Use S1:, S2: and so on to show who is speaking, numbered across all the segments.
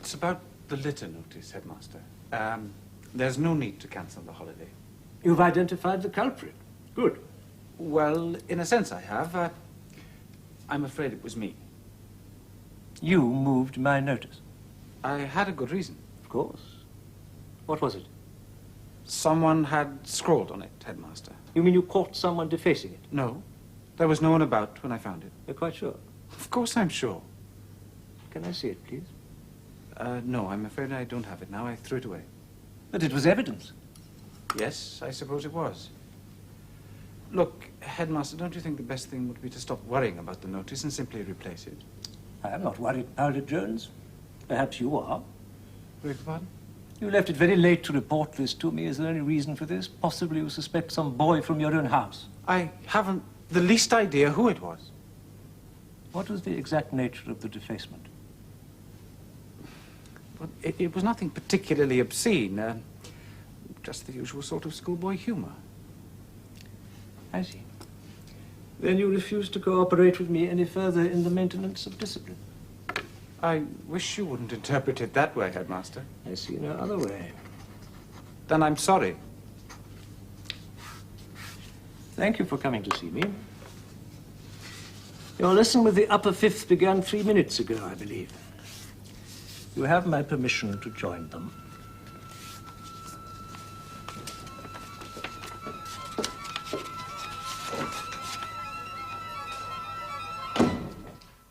S1: It's about the litter notice, Headmaster. There's no need to cancel the holiday.
S2: You've identified the culprit. Good.
S1: Well, in a sense I have. I'm afraid it was me.
S2: You moved my notice.
S1: I had a good reason.
S2: Of course. What was it?
S1: Someone had scrawled on it, Headmaster.
S2: You mean you caught someone defacing it?
S1: No. There was no one about when I found it.
S2: You're quite sure?
S1: Of course I'm sure.
S2: Can I see it, please?
S1: No, I'm afraid I don't have it now. I threw it away.
S2: But it was evidence.
S1: Yes, I suppose it was. Look, Headmaster, don't you think the best thing would be to stop worrying about the notice and simply replace it?
S2: I am not worried about it, Jones. Perhaps you are.
S1: Beg your pardon?
S2: You left it very late to report this to me. Is there any reason for this? Possibly you suspect some boy from your own house.
S1: I haven't the least idea who it was.
S2: What was the exact nature of the defacement?
S1: Well, it was nothing particularly obscene. Just the usual sort of schoolboy humor.
S2: I see. Then you refuse to cooperate with me any further in the maintenance of discipline.
S1: I wish you wouldn't interpret it that way, Headmaster.
S2: I see no other way.
S1: Then I'm sorry.
S2: Thank you for coming to see me. Your lesson with the upper fifth began 3 minutes ago, I believe. You have my permission to join them.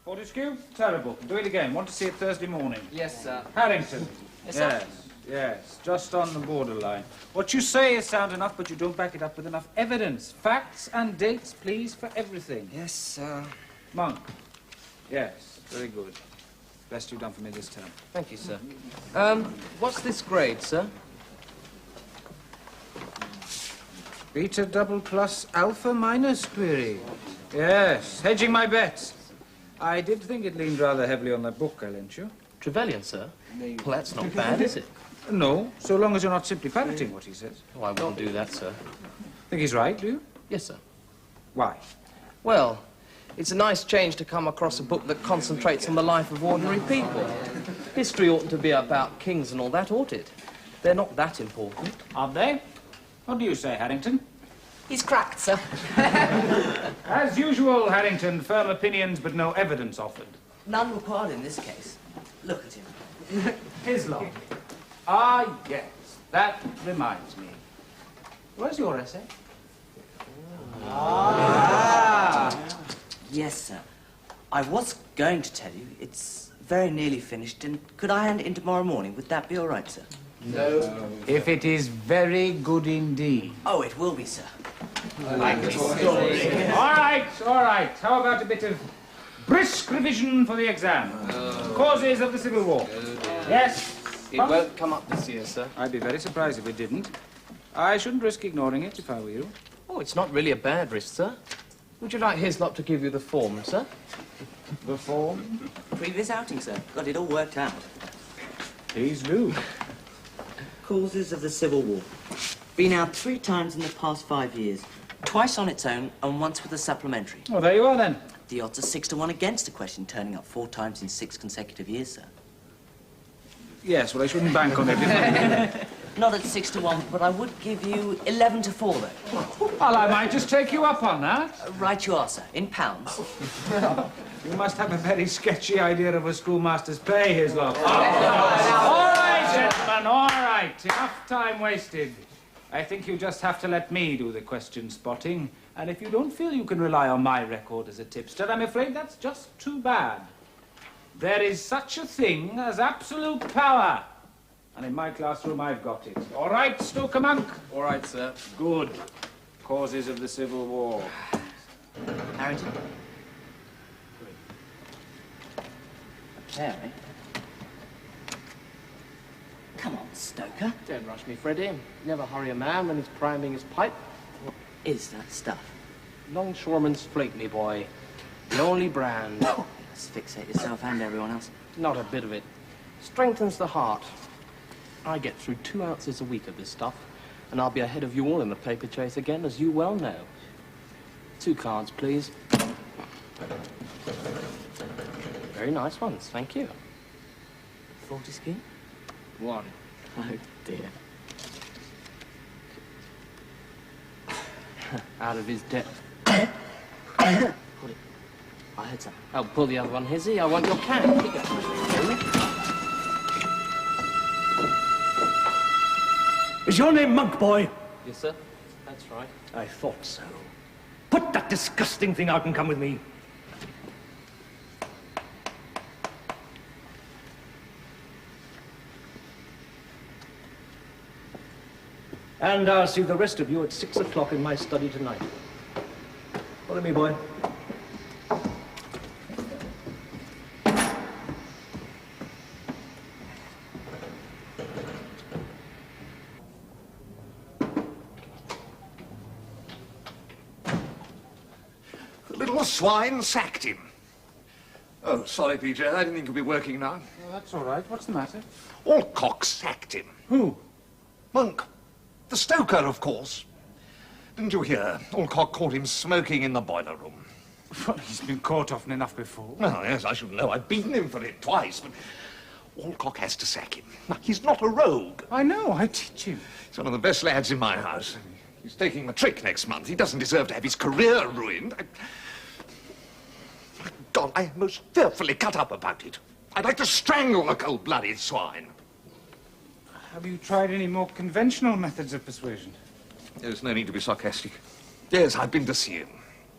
S1: Fortescue, terrible. Do it again. Want to see it Thursday morning.
S3: Yes, sir.
S1: Harrington.
S3: Yes, sir.
S1: Yes. Just on the borderline. What you say is sound enough, but you don't back it up with enough evidence. Facts and dates, please, for everything.
S3: Yes, sir.
S1: Monk. Yes, very good. Best you've done for me this term.
S3: Thank you, sir. What's this grade, sir?
S1: Beta double plus alpha minus query. Yes, hedging my bets. I did think it leaned rather heavily on that book I lent you.
S3: Trevelyan, sir? Well, that's not bad, is it?
S1: No, so long as you're not simply parroting what he says.
S3: Oh, I won't do that, sir.
S1: Think he's right, do you?
S3: Yes, sir.
S1: Why?
S3: Well, it's a nice change to come across a book that concentrates on the life of ordinary people. History oughtn't to be about kings and all that, ought it? They're not that important.
S1: Are they? What do you say, Harrington?
S4: He's cracked, sir.
S1: As usual, Harrington, firm opinions but no evidence offered.
S4: None required in this case. Look at him.
S1: Hislop. Ah, yes. That reminds me. Where's your essay?
S4: Yes, sir. I was going to tell you. It's very nearly finished, and could I hand it in tomorrow morning? Would that be all right, sir?
S1: No. If it is very good indeed.
S4: Oh, it will be, sir.
S1: All right, all right. How about a bit of brisk revision for the exam? Causes of the Civil War. Yes?
S3: It won't come up this year, sir.
S1: I'd be very surprised if it didn't. I shouldn't risk ignoring it if I were you.
S3: Oh, it's not really a bad risk, sir. Would you like Hislop to give you the form, sir?
S1: The form?
S4: Previous outing, sir. Got it all worked out.
S1: Please do.
S4: Causes of the Civil War. Been out 3 times in the past 5 years. Twice on its own and once with a supplementary.
S1: Well, there you are, then.
S4: The odds are 6 to 1 against a question turning up 4 times in 6 consecutive years, sir.
S1: Yes, well, I shouldn't bank on it.
S4: Not at 6 to 1, but I would give you 11 to 4, though.
S1: Well, I might just take you up on that.
S4: Right you are, sir. In pounds.
S1: You must have a very sketchy idea of a schoolmaster's pay, Hislop. All right, gentlemen, all right. Enough time wasted. I think you just have to let me do the question spotting. And if you don't feel you can rely on my record as a tipster, I'm afraid that's just too bad. There is such a thing as absolute power. And in my classroom, I've got it. All right, Stoker Monk?
S3: All right, sir.
S1: Good. Causes of the Civil War.
S4: Harrington? There, eh? Come on, Stoker.
S3: Don't rush me, Freddie. Never hurry a man when he's priming his pipe.
S4: What is that stuff?
S3: Longshoreman's Flake, me boy. The only brand.
S4: Asphyxiate yourself and everyone else.
S3: Not a bit of it. Strengthens the heart. I get through 2 ounces a week of this stuff, and I'll be ahead of you all in the paper chase again, as you well know. 2 cards, please. Very nice ones, thank you. 40 scheme?
S1: 1.
S3: Oh, dear. Out of his depth. Pull it. I heard something. Oh, pull the other one, Hizzy. I want your can. Here you go.
S2: Is your name Monk, boy?
S3: Yes, sir. That's right.
S2: I thought so. Put that disgusting thing out and come with me. And I'll see the rest of you at 6 o'clock in my study tonight. Follow me, boy.
S5: The little swine sacked him. Oh, sorry, PJ. I didn't think you'd be working now.
S1: Oh, that's all right. What's the matter?
S5: Alcock sacked him.
S1: Who?
S5: Monk. The stoker, of course. Didn't you hear? Alcock caught him smoking in the boiler room.
S1: Well, he's been caught often enough before.
S5: Oh, yes, I should know. I've beaten him for it twice, but Alcock has to sack him. Now, he's not a rogue.
S1: I know. I teach him.
S5: He's one of the best lads in my house. He's taking matric next month. He doesn't deserve to have his career ruined. My God, I am most fearfully cut up about it. I'd like to strangle the cold-blooded swine.
S1: Have you tried any more conventional methods of persuasion?
S5: There's no need to be sarcastic. Yes, I've been to see him.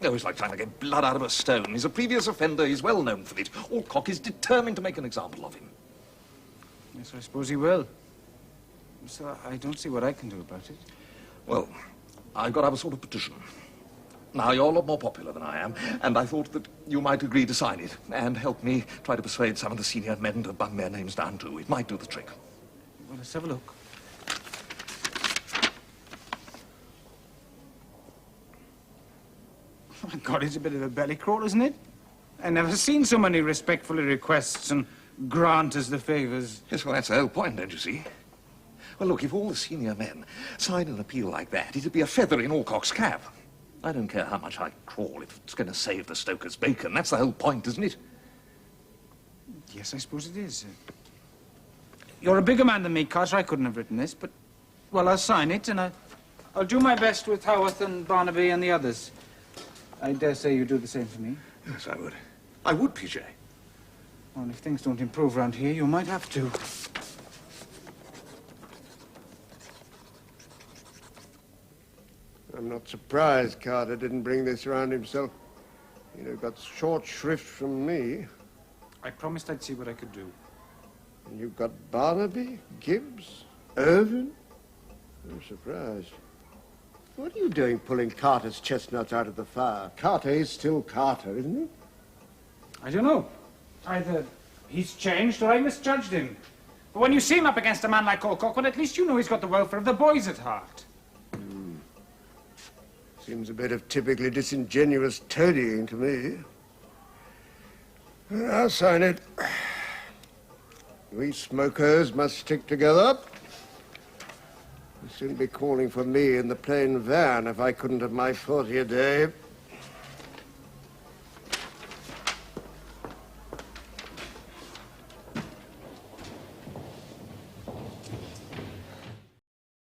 S5: Oh, it's like trying to get blood out of a stone. He's a previous offender. He's well known for it. Alcock is determined to make an example of him.
S1: Yes, I suppose he will. So I don't see what I can do about it.
S5: Well, I've got to have a sort of petition. Now, you're a lot more popular than I am, and I thought that you might agree to sign it and help me try to persuade some of the senior men to bung their names down, too. It might do the trick.
S1: Well, let's have a look. Oh, my God, it's a bit of a belly crawl, isn't it? I've never seen so many respectfully requests and grant us the favours.
S5: Yes, well, that's the whole point, don't you see? Well, look, if all the senior men signed an appeal like that, it'd be a feather in Alcock's cap. I don't care how much I crawl if it's going to save the stoker's bacon. That's the whole point, isn't it?
S1: Yes, I suppose it is. You're a bigger man than me, Carter. I couldn't have written this, but... Well, I'll sign it, and I'll do my best with Howarth and Barnaby and the others. I dare say you do the same for me.
S5: Yes, I would. I would, PJ.
S1: Well, if things don't improve around here, you might have to.
S6: I'm not surprised Carter didn't bring this around himself. He'd have got short shrift from me.
S1: I promised I'd see what I could do.
S6: And you've got Barnaby, Gibbs, Irvin? I'm surprised. What are you doing pulling Carter's chestnuts out of the fire? Carter is still Carter, isn't he?
S1: I don't know. Either he's changed or I misjudged him. But when you see him up against a man like Alcock, well, at least you know he's got the welfare of the boys at heart.
S6: Seems a bit of typically disingenuous toadying to me. Well, I'll sign it. We smokers must stick together. You'd soon be calling for me in the plain van if I couldn't have my 40 a day.